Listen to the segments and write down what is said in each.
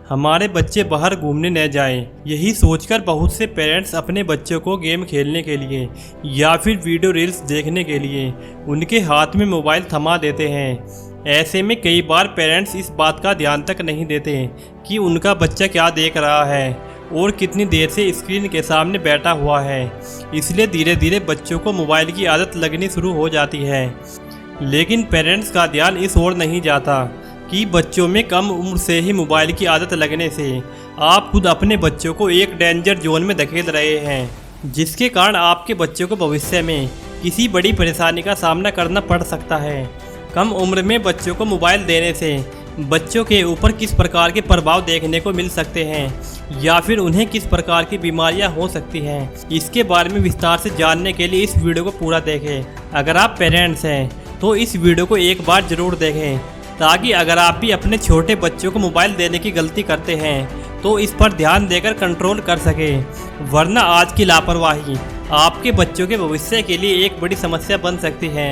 हमारे बच्चे बाहर घूमने न जाएं। यही सोचकर बहुत से पेरेंट्स अपने बच्चों को गेम खेलने के लिए या फिर वीडियो रील्स देखने के लिए उनके हाथ में मोबाइल थमा देते हैं। ऐसे में कई बार पेरेंट्स इस बात का ध्यान तक नहीं देते कि उनका बच्चा क्या देख रहा है और कितनी देर से स्क्रीन के सामने बैठा हुआ है। इसलिए धीरे धीरे बच्चों को मोबाइल की आदत लगनी शुरू हो जाती है। लेकिन पेरेंट्स का ध्यान इस ओर नहीं जाता कि बच्चों में कम उम्र से ही मोबाइल की आदत लगने से आप खुद अपने बच्चों को एक डेंजर जोन में धकेल रहे हैं, जिसके कारण आपके बच्चों को भविष्य में किसी बड़ी परेशानी का सामना करना पड़ सकता है। कम उम्र में बच्चों को मोबाइल देने से बच्चों के ऊपर किस प्रकार के प्रभाव देखने को मिल सकते हैं या फिर उन्हें किस प्रकार की बीमारियां हो सकती हैं, इसके बारे में विस्तार से जानने के लिए इस वीडियो को पूरा देखें। अगर आप पेरेंट्स हैं तो इस वीडियो को एक बार ज़रूर देखें, ताकि अगर आप भी अपने छोटे बच्चों को मोबाइल देने की गलती करते हैं तो इस पर ध्यान देकर कंट्रोल कर सकें। वरना आज की लापरवाही आपके बच्चों के भविष्य के लिए एक बड़ी समस्या बन सकती है।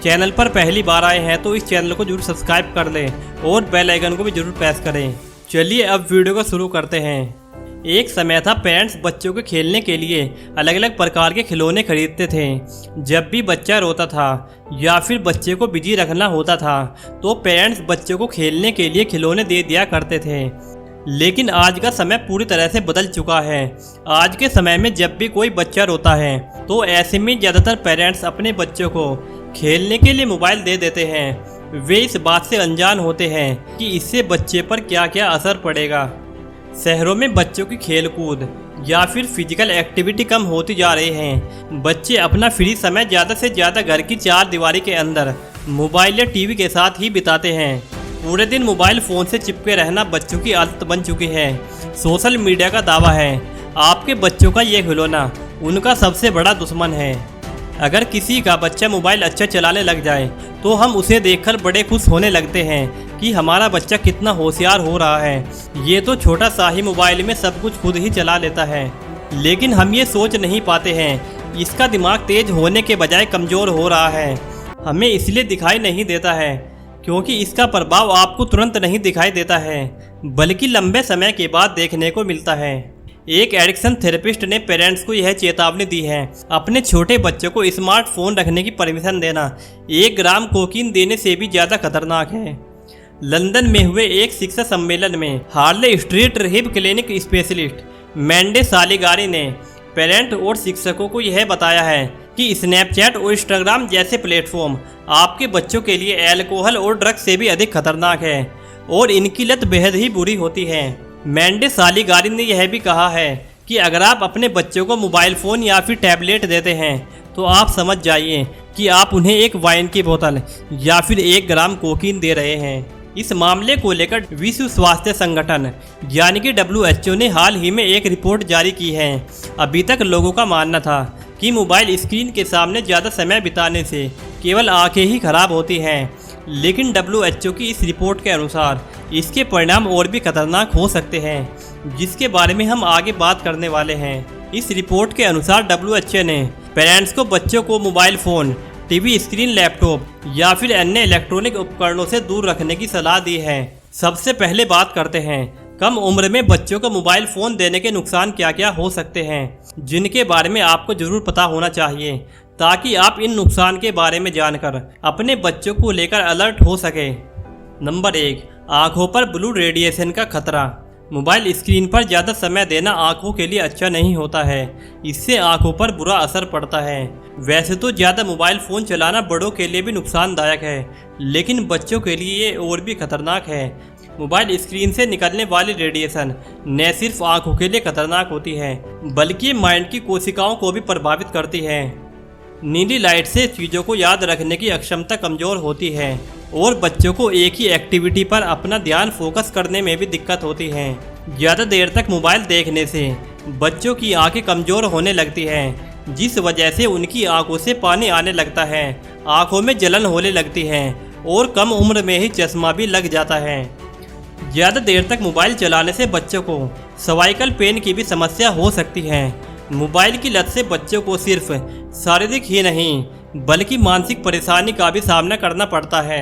चैनल पर पहली बार आए हैं तो इस चैनल को जरूर सब्सक्राइब कर लें और बेल आइकन को भी जरूर प्रेस करें। चलिए अब वीडियो को शुरू करते हैं। एक समय था पेरेंट्स बच्चों के खेलने के लिए अलग अलग प्रकार के खिलौने खरीदते थे। जब भी बच्चा रोता था या फिर बच्चे को बिजी रखना होता था तो पेरेंट्स बच्चों को खेलने के लिए खिलौने दे दिया करते थे। लेकिन आज का समय पूरी तरह से बदल चुका है। आज के समय में जब भी कोई बच्चा रोता है तो ऐसे में ज़्यादातर पेरेंट्स अपने बच्चों को खेलने के लिए मोबाइल दे देते हैं। वे इस बात से अनजान होते हैं कि इससे बच्चे पर क्या क्या असर पड़ेगा। शहरों में बच्चों की खेलकूद या फिर फिजिकल एक्टिविटी कम होती जा रही है। बच्चे अपना फ्री समय ज़्यादा से ज़्यादा घर की चार दीवारी के अंदर मोबाइल या टीवी के साथ ही बिताते हैं। पूरे दिन मोबाइल फ़ोन से चिपके रहना बच्चों की आदत बन चुकी है। सोशल मीडिया का दावा है आपके बच्चों का ये खिलौना उनका सबसे बड़ा दुश्मन है। अगर किसी का बच्चा मोबाइल अच्छा चलाने लग जाए तो हम उसे देखकर बड़े खुश होने लगते हैं कि हमारा बच्चा कितना होशियार हो रहा है, ये तो छोटा सा ही मोबाइल में सब कुछ खुद ही चला लेता है। लेकिन हम ये सोच नहीं पाते हैं इसका दिमाग तेज होने के बजाय कमज़ोर हो रहा है। हमें इसलिए दिखाई नहीं देता है क्योंकि इसका प्रभाव आपको तुरंत नहीं दिखाई देता है, बल्कि लंबे समय के बाद देखने को मिलता है। एक एडिक्शन थेरेपिस्ट ने पेरेंट्स को यह चेतावनी दी है अपने छोटे बच्चों को स्मार्टफोन रखने की परमिशन देना 1 ग्राम कोकीन देने से भी ज़्यादा खतरनाक है। लंदन में हुए एक शिक्षा सम्मेलन में हार्ले स्ट्रीट रिहीब क्लिनिक स्पेशलिस्ट मैंडे सालिगारी ने पेरेंट और शिक्षकों को यह बताया है कि स्नैपचैट और इंस्टाग्राम जैसे प्लेटफॉर्म आपके बच्चों के लिए अल्कोहल और ड्रग्स से भी अधिक खतरनाक है और इनकी लत बेहद ही बुरी होती है। मैंडे सालिगारी ने यह भी कहा है कि अगर आप अपने बच्चों को मोबाइल फ़ोन या फिर टैबलेट देते हैं तो आप समझ जाइए कि आप उन्हें एक वाइन की बोतल या फिर 1 ग्राम कोकीन दे रहे हैं। इस मामले को लेकर विश्व स्वास्थ्य संगठन यानी कि WHO ने हाल ही में एक रिपोर्ट जारी की है। अभी तक लोगों का मानना था कि मोबाइल स्क्रीन के सामने ज़्यादा समय बिताने से केवल आंखें ही खराब होती हैं, लेकिन WHO की इस रिपोर्ट के अनुसार इसके परिणाम और भी खतरनाक हो सकते हैं, जिसके बारे में हम आगे बात करने वाले हैं। इस रिपोर्ट के अनुसार WHO ने पेरेंट्स को बच्चों को mobile phone, TV screen, laptop या फिर अन्य इलेक्ट्रॉनिक उपकरणों से दूर रखने की सलाह दी है। सबसे पहले बात करते हैं कम उम्र में बच्चों को मोबाइल फ़ोन देने के नुकसान क्या क्या हो सकते हैं, जिनके बारे में आपको ज़रूर पता होना चाहिए ताकि आप इन नुकसान के बारे में जानकर अपने बच्चों को लेकर अलर्ट हो सके। नंबर 1, आँखों पर ब्लू रेडिएशन का खतरा। मोबाइल स्क्रीन पर ज़्यादा समय देना आँखों के लिए अच्छा नहीं होता है। इससे आँखों पर बुरा असर पड़ता है। वैसे तो ज़्यादा मोबाइल फ़ोन चलाना बड़ों के लिए भी नुकसानदायक है, लेकिन बच्चों के लिए ये और भी खतरनाक है। मोबाइल स्क्रीन से निकलने वाली रेडिएशन न सिर्फ आँखों के लिए खतरनाक होती है, बल्कि माइंड की कोशिकाओं को भी प्रभावित करती है। नीली लाइट से चीज़ों को याद रखने की अक्षमता कमज़ोर होती है और बच्चों को एक ही एक्टिविटी पर अपना ध्यान फोकस करने में भी दिक्कत होती है। ज़्यादा देर तक मोबाइल देखने से बच्चों की आंखें कमज़ोर होने लगती हैं, जिस वजह से उनकी आंखों से पानी आने लगता है, आंखों में जलन होने लगती है और कम उम्र में ही चश्मा भी लग जाता है। ज़्यादा देर तक मोबाइल चलाने से बच्चों को सर्वाइकल पेन की भी समस्या हो सकती है। मोबाइल की लत से बच्चों को सिर्फ शारीरिक ही नहीं बल्कि मानसिक परेशानी का भी सामना करना पड़ता है।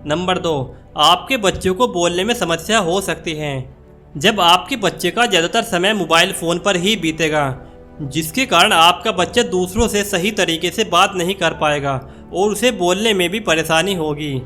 नंबर 2, आपके बच्चों को बोलने में समस्या हो सकती है। मोबाइल स्क्रीन पर ज़्यादा समय देना आँखों के लिए अच्छा नहीं होता है। इससे आँखों में जलन होने लगती है और कम उम्र में ही चश्मा भी लग जाता है। ज़्यादा देर तक मोबाइल चलाने से बच्चों को सर्वाइकल पेन की भी समस्या हो सकती है। मोबाइल की लत से बच्चों को सिर्फ शारीरिक ही नहीं बल्कि मानसिक परेशानी का भी सामना करना पड़ता है। नंबर 2, आपके बच्चों को बोलने में समस्या हो सकती है। जब आपके बच्चे का ज़्यादातर समय मोबाइल फ़ोन पर ही बीतेगा, जिसके कारण आपका बच्चा दूसरों से सही तरीके से बात नहीं कर पाएगा और उसे बोलने में भी परेशानी होगी।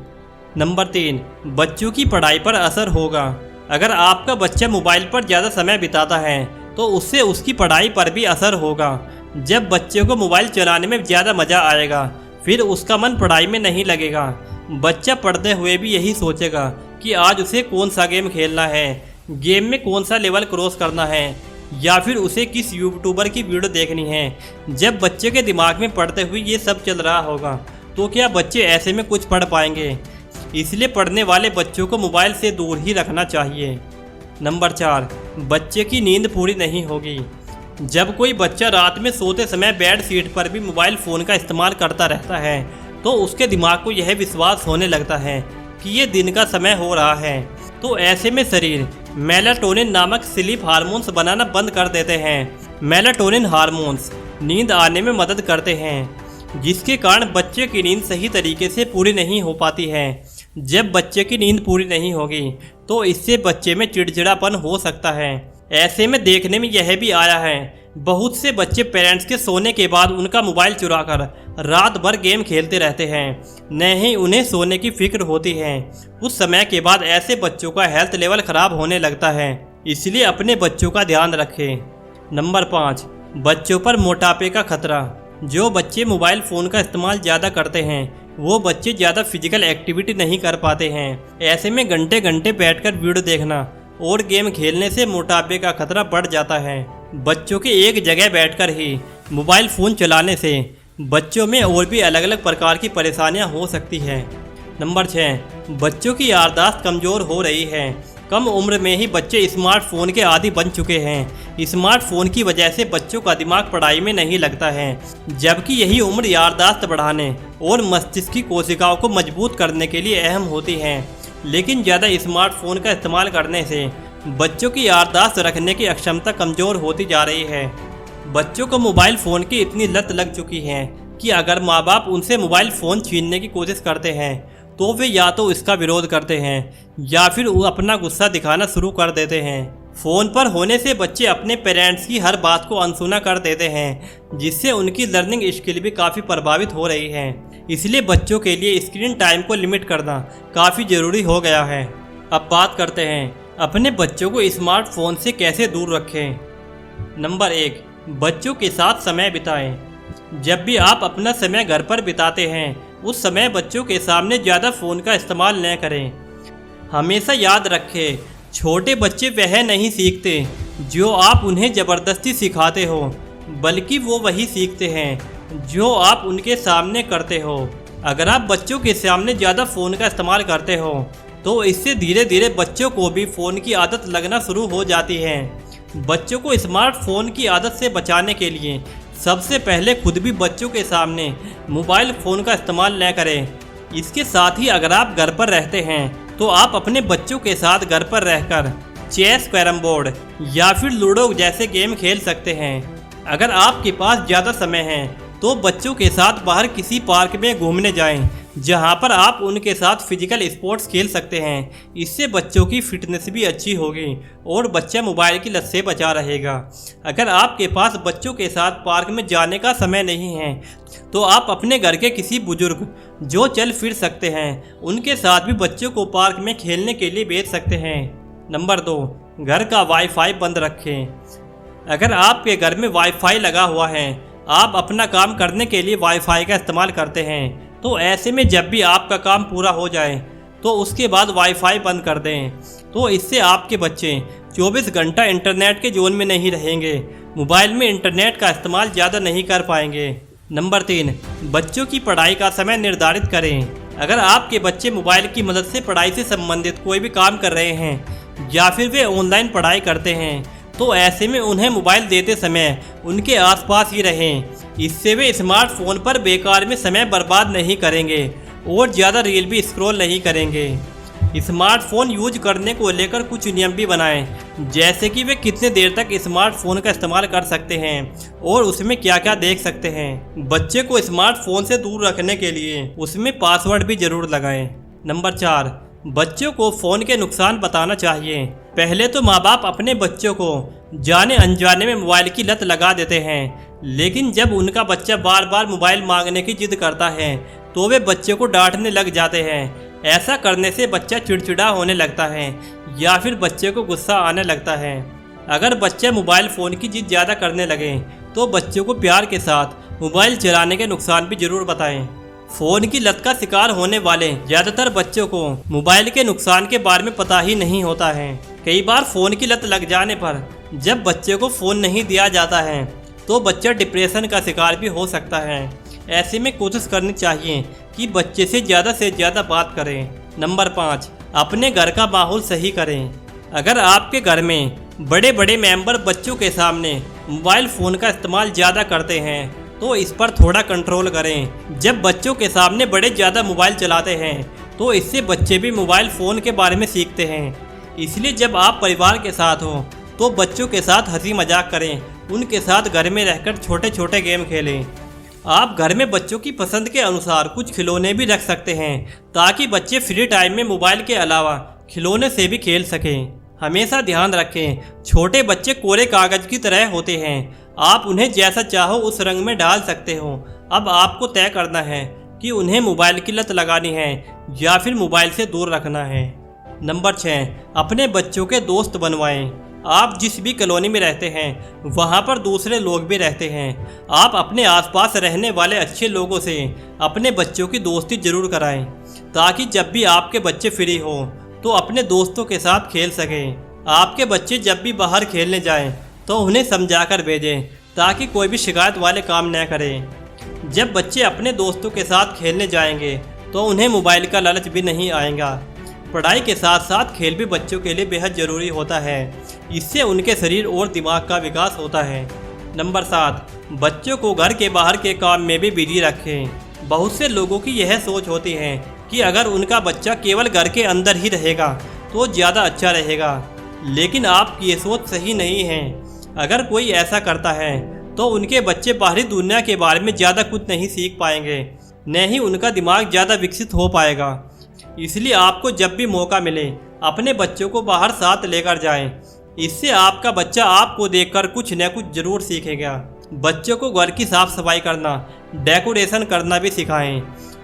नंबर 3, बच्चों की पढ़ाई पर असर होगा। अगर आपका बच्चा मोबाइल पर ज़्यादा समय बिताता है तो उससे उसकी पढ़ाई पर भी असर होगा। जब बच्चे को मोबाइल चलाने में ज़्यादा मज़ा आएगा, फिर उसका मन पढ़ाई में नहीं लगेगा। बच्चा पढ़ते हुए भी यही सोचेगा कि आज उसे कौन सा गेम खेलना है, गेम में कौन सा लेवल क्रॉस करना है, या फिर उसे किस यूट्यूबर की वीडियो देखनी है। जब बच्चे के दिमाग में पढ़ते हुए ये सब चल रहा होगा तो क्या बच्चे ऐसे में कुछ पढ़ पाएंगे? इसलिए पढ़ने वाले बच्चों को मोबाइल से दूर ही रखना चाहिए। नंबर 4, बच्चे की नींद पूरी नहीं होगी। जब कोई बच्चा रात में सोते समय बेड शीट पर भी मोबाइल फ़ोन का इस्तेमाल करता रहता है तो उसके दिमाग को यह विश्वास होने लगता है कि ये दिन का समय हो रहा है। तो ऐसे में शरीर मेलाटोनिन नामक स्लीप हार्मोन्स बनाना बंद कर देते हैं। मेलाटोनिन हार्मोन्स नींद आने में मदद करते हैं, जिसके कारण बच्चे की नींद सही तरीके से पूरी नहीं हो पाती है। जब बच्चे की नींद पूरी नहीं होगी तो इससे बच्चे में चिड़चिड़ापन हो सकता है। ऐसे में देखने में यह भी आया है, बहुत से बच्चे पेरेंट्स के सोने के बाद उनका मोबाइल चुराकर रात भर गेम खेलते रहते हैं, न ही उन्हें सोने की फिक्र होती है। उस समय के बाद ऐसे बच्चों का हेल्थ लेवल ख़राब होने लगता है, इसलिए अपने बच्चों का ध्यान रखें। नंबर 5, बच्चों पर मोटापे का खतरा। जो बच्चे मोबाइल फ़ोन का इस्तेमाल ज़्यादा करते हैं वो बच्चे ज़्यादा फिजिकल एक्टिविटी नहीं कर पाते हैं। ऐसे में घंटे घंटे बैठकर वीडियो देखना और गेम खेलने से मोटापे का खतरा बढ़ जाता है। बच्चों के एक जगह बैठकर ही मोबाइल फ़ोन चलाने से बच्चों में और भी अलग अलग प्रकार की परेशानियां हो सकती हैं। नंबर 6, बच्चों की याददाश्त कमज़ोर हो रही है। कम उम्र में ही बच्चे स्मार्टफोन के आदी बन चुके हैं। स्मार्टफोन की वजह से बच्चों का दिमाग पढ़ाई में नहीं लगता है, जबकि यही उम्र याददाश्त बढ़ाने और मस्तिष्क की कोशिकाओं को मजबूत करने के लिए अहम होती है। लेकिन ज़्यादा स्मार्टफोन का इस्तेमाल करने से बच्चों की याददाश्त रखने की अक्षमता कमज़ोर होती जा रही है। बच्चों को मोबाइल फ़ोन की इतनी लत लग चुकी है कि अगर माँ बाप उनसे मोबाइल फ़ोन छीनने की कोशिश करते हैं तो वे या तो इसका विरोध करते हैं या फिर वो अपना गुस्सा दिखाना शुरू कर देते हैं। फ़ोन पर होने से बच्चे अपने पेरेंट्स की हर बात को अनसुना कर देते हैं, जिससे उनकी लर्निंग स्किल भी काफ़ी प्रभावित हो रही है। इसलिए बच्चों के लिए स्क्रीन टाइम को लिमिट करना काफ़ी ज़रूरी हो गया है। अब बात करते हैं अपने बच्चों को स्मार्टफोन से कैसे दूर रखें। नंबर 1, बच्चों के साथ समय बिताएं। जब भी आप अपना समय घर पर बिताते हैं उस समय बच्चों के सामने ज़्यादा फ़ोन का इस्तेमाल न करें। हमेशा याद रखें, छोटे बच्चे वह नहीं सीखते जो आप उन्हें ज़बरदस्ती सिखाते हो, बल्कि वो वही सीखते हैं जो आप उनके सामने करते हो। अगर आप बच्चों के सामने ज़्यादा फ़ोन का इस्तेमाल करते हो तो इससे धीरे धीरे बच्चों को भी फ़ोन की आदत लगना शुरू हो जाती है। बच्चों को स्मार्टफोन की आदत से बचाने के लिए सबसे पहले खुद भी बच्चों के सामने मोबाइल फ़ोन का इस्तेमाल न करें। इसके साथ ही अगर आप घर पर रहते हैं तो आप अपने बच्चों के साथ घर पर रहकर चेस, कैरम बोर्ड या फिर लूडो जैसे गेम खेल सकते हैं। अगर आपके पास ज़्यादा समय है तो बच्चों के साथ बाहर किसी पार्क में घूमने जाएं, जहां पर आप उनके साथ फिजिकल स्पोर्ट्स खेल सकते हैं। इससे बच्चों की फिटनेस भी अच्छी होगी और बच्चा मोबाइल की लत से बचा रहेगा। अगर आपके पास बच्चों के साथ पार्क में जाने का समय नहीं है तो आप अपने घर के किसी बुजुर्ग जो चल फिर सकते हैं उनके साथ भी बच्चों को पार्क में खेलने के लिए भेज सकते हैं। नंबर 2, घर का वाईफाई बंद रखें। अगर आपके घर में वाईफाई लगा हुआ है, आप अपना काम करने के लिए वाईफाई का इस्तेमाल करते हैं, तो ऐसे में जब भी आपका काम पूरा हो जाए तो उसके बाद वाईफाई बंद कर दें। तो इससे आपके बच्चे 24 घंटा इंटरनेट के जोन में नहीं रहेंगे, मोबाइल में इंटरनेट का इस्तेमाल ज़्यादा नहीं कर पाएंगे। नंबर 3, बच्चों की पढ़ाई का समय निर्धारित करें। अगर आपके बच्चे मोबाइल की मदद से पढ़ाई से संबंधित कोई भी काम कर रहे हैं या फिर वे ऑनलाइन पढ़ाई करते हैं तो ऐसे में उन्हें मोबाइल देते समय उनके आसपास ही रहें। इससे वे स्मार्टफोन पर बेकार में समय बर्बाद नहीं करेंगे और ज़्यादा रील भी स्क्रॉल नहीं करेंगे। स्मार्टफोन यूज करने को लेकर कुछ नियम भी बनाएं, जैसे कि वे कितने देर तक स्मार्टफोन का इस्तेमाल कर सकते हैं और उसमें क्या क्या देख सकते हैं। बच्चे को स्मार्टफोन से दूर रखने के लिए उसमें पासवर्ड भी जरूर लगाएं। नंबर 4, बच्चों को फ़ोन के नुकसान बताना चाहिए। पहले तो माँ बाप अपने बच्चों को जाने अनजाने में मोबाइल की लत लगा देते हैं, लेकिन जब उनका बच्चा बार बार मोबाइल मांगने की जिद करता है तो वे बच्चे को डांटने लग जाते हैं। ऐसा करने से बच्चा चिड़चिड़ा होने लगता है या फिर बच्चे को गुस्सा आने लगता है। अगर बच्चा मोबाइल फ़ोन की जिद ज़्यादा करने लगे तो बच्चों को प्यार के साथ मोबाइल चलाने के नुकसान भी जरूर बताएं। फ़ोन की लत का शिकार होने वाले ज़्यादातर बच्चों को मोबाइल के नुकसान के बारे में पता ही नहीं होता है। कई बार फ़ोन की लत लग जाने पर जब बच्चे को फ़ोन नहीं दिया जाता है तो बच्चा डिप्रेशन का शिकार भी हो सकता है। ऐसे में कोशिश करनी चाहिए कि बच्चे से ज़्यादा बात करें। नंबर 5, अपने घर का माहौल सही करें। अगर आपके घर में बड़े बड़े मेंबर बच्चों के सामने मोबाइल फ़ोन का इस्तेमाल ज़्यादा करते हैं तो इस पर थोड़ा कंट्रोल करें। जब बच्चों के सामने बड़े ज़्यादा मोबाइल चलाते हैं तो इससे बच्चे भी मोबाइल फ़ोन के बारे में सीखते हैं। इसलिए जब आप परिवार के साथ हो तो बच्चों के साथ हंसी मजाक करें, उनके साथ घर में रहकर छोटे छोटे गेम खेलें। आप घर में बच्चों की पसंद के अनुसार कुछ खिलौने भी रख सकते हैं ताकि बच्चे फ्री टाइम में मोबाइल के अलावा खिलौने से भी खेल सकें। हमेशा ध्यान रखें, छोटे बच्चे कोरे कागज़ की तरह होते हैं। आप उन्हें जैसा चाहो उस रंग में डाल सकते हो। अब आपको तय करना है कि उन्हें मोबाइल की लत लगानी है या फिर मोबाइल से दूर रखना है। नंबर 6, अपने बच्चों के दोस्त बनवाएं। आप जिस भी कॉलोनी में रहते हैं वहाँ पर दूसरे लोग भी रहते हैं। आप अपने आसपास रहने वाले अच्छे लोगों से अपने बच्चों की दोस्ती जरूर कराएं ताकि जब भी आपके बच्चे फ्री हो तो अपने दोस्तों के साथ खेल सकें। आपके बच्चे जब भी बाहर खेलने जाएं तो उन्हें समझाकर भेजें ताकि कोई भी शिकायत वाले काम न करें। जब बच्चे अपने दोस्तों के साथ खेलने जाएंगे तो उन्हें मोबाइल का लालच भी नहीं आएगा। पढ़ाई के साथ साथ खेल भी बच्चों के लिए बेहद ज़रूरी होता है। इससे उनके शरीर और दिमाग का विकास होता है। नंबर 7, बच्चों को घर के बाहर के काम में भी बिजी रखें। बहुत से लोगों की यह सोच होती है कि अगर उनका बच्चा केवल घर के अंदर ही रहेगा तो ज़्यादा अच्छा रहेगा, लेकिन आपकी ये सोच सही नहीं है। अगर कोई ऐसा करता है तो उनके बच्चे बाहरी दुनिया के बारे में ज़्यादा कुछ नहीं सीख पाएंगे, न ही उनका दिमाग ज़्यादा विकसित हो पाएगा। इसलिए आपको जब भी मौका मिले अपने बच्चों को बाहर साथ लेकर जाएं। इससे आपका बच्चा आपको देखकर कुछ न कुछ जरूर सीखेगा। बच्चों को घर की साफ सफाई करना, डेकोरेशन करना भी सिखाएं।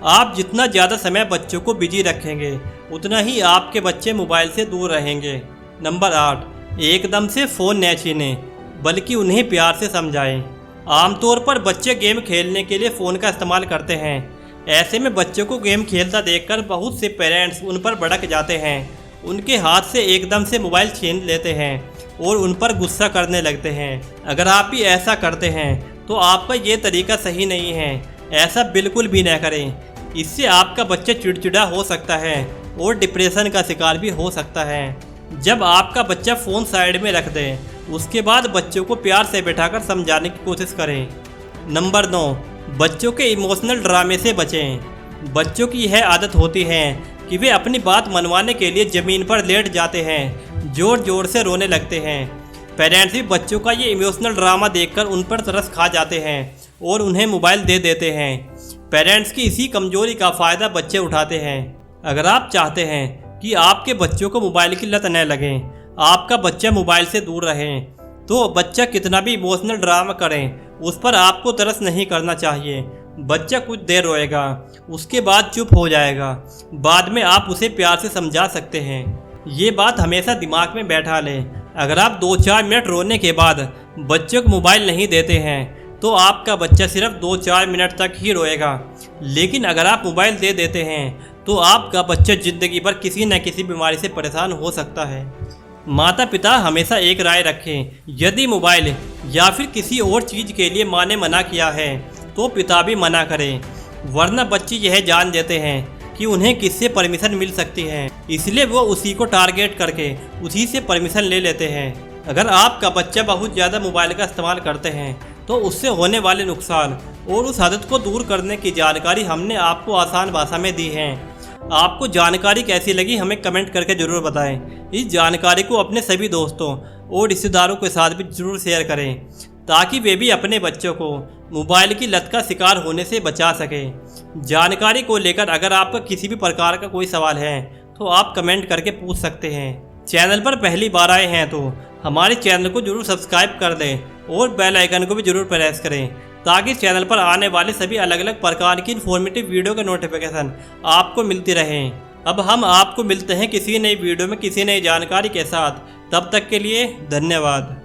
आप जितना ज़्यादा समय बच्चों को बिजी रखेंगे उतना ही आपके बच्चे मोबाइल से दूर रहेंगे। नंबर 8, एकदम से फ़ोन न छीनें बल्कि उन्हें प्यार से समझाएं। आमतौर पर बच्चे गेम खेलने के लिए फ़ोन का इस्तेमाल करते हैं। ऐसे में बच्चों को गेम खेलता देखकर बहुत से पेरेंट्स उन पर भड़क जाते हैं, उनके हाथ से एकदम से मोबाइल छीन लेते हैं और उन पर गुस्सा करने लगते हैं। अगर आप भी ऐसा करते हैं तो आपका ये तरीका सही नहीं है। ऐसा बिल्कुल भी न करें। इससे आपका बच्चा चिड़चिड़ा हो सकता है और डिप्रेशन का शिकार भी हो सकता है। जब आपका बच्चा फ़ोन साइड में रख दे उसके बाद बच्चों को प्यार से बैठाकर समझाने की कोशिश करें। नंबर 9, बच्चों के इमोशनल ड्रामे से बचें। बच्चों की यह आदत होती है कि वे अपनी बात मनवाने के लिए ज़मीन पर लेट जाते हैं, ज़ोर ज़ोर से रोने लगते हैं। पेरेंट्स भी बच्चों का ये इमोशनल ड्रामा देखकर उन पर तरस खा जाते हैं और उन्हें मोबाइल दे देते हैं। पेरेंट्स की इसी कमजोरी का फ़ायदा बच्चे उठाते हैं। अगर आप चाहते हैं कि आपके बच्चों को मोबाइल की लत न लगे, आपका बच्चा मोबाइल से दूर रहे, तो बच्चा कितना भी इमोशनल ड्रामा करें उस पर आपको तरस नहीं करना चाहिए। बच्चा कुछ देर रोएगा, उसके बाद चुप हो जाएगा। बाद में आप उसे प्यार से समझा सकते हैं। ये बात हमेशा दिमाग में बैठा लें। अगर आप 2-4 मिनट रोने के बाद बच्चे को मोबाइल नहीं देते हैं तो आपका बच्चा सिर्फ 2-4 मिनट तक ही रोएगा, लेकिन अगर आप मोबाइल दे देते हैं तो आपका बच्चा ज़िंदगी भर किसी न किसी बीमारी से परेशान हो सकता है। माता पिता हमेशा एक राय रखें। यदि मोबाइल या फिर किसी और चीज़ के लिए माँ ने मना किया है तो पिता भी मना करें, वरना बच्चे यह जान देते हैं कि उन्हें किससे परमिशन मिल सकती है, इसलिए वो उसी को टारगेट करके उसी से परमिशन ले लेते हैं। अगर आपका बच्चा बहुत ज़्यादा मोबाइल का इस्तेमाल करते हैं तो उससे होने वाले नुकसान और उस आदत को दूर करने की जानकारी हमने आपको आसान भाषा में दी है। आपको जानकारी कैसी लगी हमें कमेंट करके ज़रूर बताएं। इस जानकारी को अपने सभी दोस्तों और रिश्तेदारों के साथ भी ज़रूर शेयर करें ताकि वे भी अपने बच्चों को मोबाइल की लत का शिकार होने से बचा सकें। जानकारी को लेकर अगर आपका किसी भी प्रकार का कोई सवाल है तो आप कमेंट करके पूछ सकते हैं। चैनल पर पहली बार आए हैं तो हमारे चैनल को जरूर सब्सक्राइब कर दें और बेल आइकन को भी जरूर प्रेस करें, ताकि चैनल पर आने वाले सभी अलग अलग प्रकार की इन्फॉर्मेटिव वीडियो के नोटिफिकेशन आपको मिलती रहें। अब हम आपको मिलते हैं किसी नई वीडियो में किसी नई जानकारी के साथ। तब तक के लिए धन्यवाद।